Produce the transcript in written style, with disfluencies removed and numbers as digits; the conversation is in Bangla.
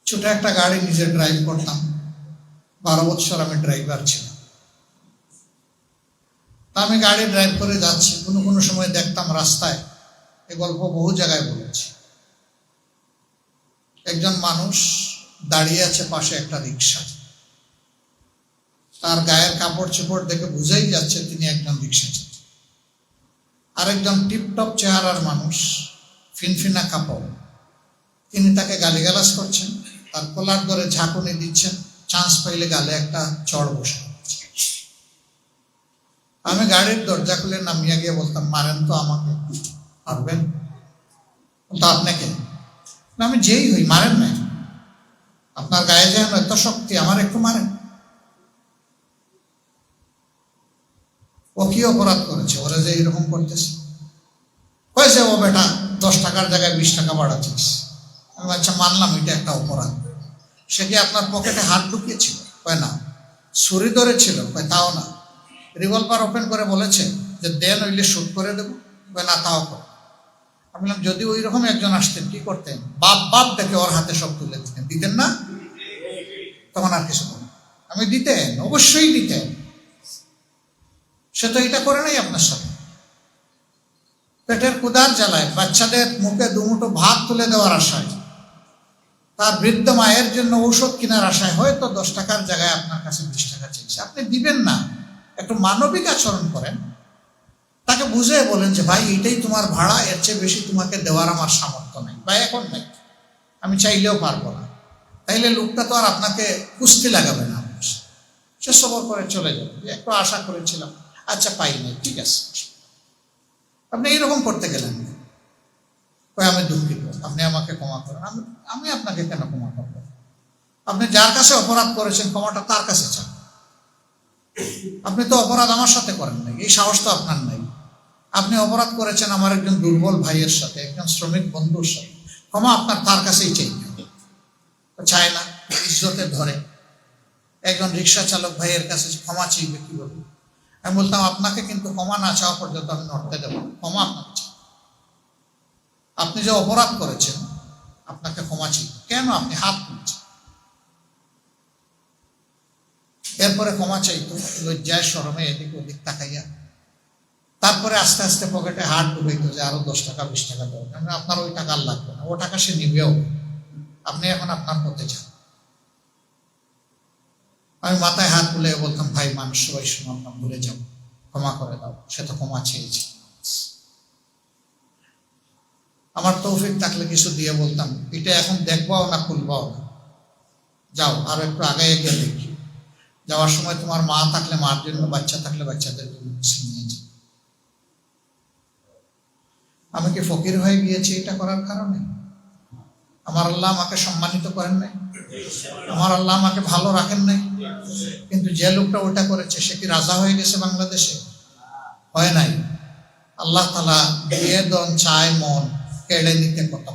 ছোট একটা গাড়ি নিজে ড্রাইভ করতাম, 12 বছর আমি ড্রাইভার ছিলাম। তা আমি গাড়ি ড্রাইভ করে যাচ্ছি, কোনো কোনো সময় দেখতাম রাস্তায়, এ গল্প বহু জায়গায় বলেছি, একজন মানুষ দাঁড়িয়ে আছে পাশে একটা রিক্সা। তার গায়ের কাপড় চোপড় দেখে বুঝাই যাচ্ছে তিনি একজন রিক্সা চালক। আরেকজন টিপটপ চেহারার মানুষ, ফিনফিনা কাপড়, তিনি তাকে গালিগালাজ করছেন, তার কলার ধরে ঝাঁকুনি দিচ্ছেন, চান্স পাইলে গালে একটা চড় বসে। আমি গাড়ির দরজা খুলে নামিয়ে গিয়ে বলতাম, মারেন তো আমাকে, পারবেন তো আপনাকে? আমি যেই হই, মারেন না, আপনার গায়ে যেন এত শক্তি, আমার একটু মারেন। ও কি অপরাধ করেছে, ওরা যে এরকম করতেছে? হয়েছে, ও বেটা 10 টাকার জায়গায় 20 টাকা বাড়াচ্ছিস। আমি আচ্ছা মানলাম এটা একটা অপরাধ। সে কি আপনার পকেটে হাত ঢুকিয়েছিল? কয় না। ছুরি ধরেছিল? কয় তাও না। রিভলভার ওপেন করে বলেছে যে দেন, হইলে শুট করে দেবো? কয় না, তাও কর। আমি বললাম, যদি ওই রকম একজন আসতেন কি করতেন? বাপ বাপ দেখে ওর হাতে সব তুলে দিতেন, দিতেন না? তখন আর কিছু বলেন। আমি দিতেন, অবশ্যই দিতেন। সে তো এটা করে নাই আপনার সাথে। পেটের ক্ষুধার জ্বালায়, বাচ্চাদের মুখে দুমুঠো ভাত তুলে দেওয়ার আশায়, তার বৃদ্ধ মায়ের জন্য ঔষধ কেনার আশায় হয়তো 10 টাকার জায়গায় আপনার কাছে 20 টাকা চাইছে, আপনি দিবেন না। একটু মানবিক আচরণ করেন, তাকে বুঝে বলেন যে ভাই এটাই তোমার ভাড়া, এর চেয়ে বেশি তোমাকে দেওয়ার আমার সামর্থ্য নেই, বা এখন নেই, আমি চাইলেও পারবো না। তাইলে লোকটা তো আর আপনাকে কুস্তি লাগাবে না, সে সবর করে চলে যাবে, একটু আশা করেছিলাম, আচ্ছা পাই নাই, ঠিক আছে। আপনি এইরকম করতে গেলেন, আমি দুঃখিত, আপনি আমাকে ক্ষমা করেন। আমি আপনাকে কেন ক্ষমা করব? আপনি যার কাছে অপরাধ করেছেন ক্ষমাটা তার কাছে চান। আপনি তো অপরাধ আমার সাথে করেন নাই, এই সাহস তো আপনার নাই। আপনি অপরাধ করেছেন আমার একজন দুর্বল ভাইয়ের সাথে, একজন শ্রমিক বন্ধুর সাথে, ক্ষমা আপনার তার কাছেই চাইতে হবে। চায় না, ইজ্জতে ধরে। একজন রিক্সা চালক ভাইয়ের কাছে ক্ষমা চাইবে কিভাবে? আমি বলতাম, আপনাকে কিন্তু ক্ষমা না চাওয়া পর্যন্ত আমি নড়তে দেব না, ক্ষমা আপনাকে চাই। আপনি যে অপরাধ করেছেন, আপনাকে ক্ষমা চাই। কেন আপনি হাত তুলছেন? এরপরে ক্ষমা চাইতো লজ্জায় শরমে এদিক ওদিক তাকাইয়া। তারপরে আস্তে আস্তে পকেটে হাত ঢুকাইতো যে আরো 10 টাকা 20 টাকা দেবো। আপনার ওই টাকা লাগবে না, ও টাকা সে নিবেও, আপনি এখন আপনার পথে যান। আমি মাথায় হাত তুলে বলতাম, ভাই মানুষ সবাই শুনলাম, ভুলে যাও, ক্ষমা করে দাও। সে তো ক্ষমা চেয়েছে। আমার তৌফিক থাকলে কিছু দিয়ে বলতাম, এটা এখন দেখবাও না, খুলবাও না, যাও আর একটু আগে গিয়ে দেখি। যাওয়ার সময় তোমার মা থাকলে মার জন্য, বাচ্চা থাকলে বাচ্চাদের জন্য নিয়ে যাও। আমি কি ফকির হয়ে গিয়েছি এটা করার কারণে? আমার আল্লাহ আমাকে সম্মানিত করেন নাই? আমার আল্লাহ আমাকে ভালো রাখেন নাই? কিন্তু যে লোকটা ওটা করেছে সে কি রাজা হয়ে গেছে বাংলাদেশে? হয় নাই। আল্লাহ তাআলা দিয়ে দন চায় মন, কেড়ে নিতে কত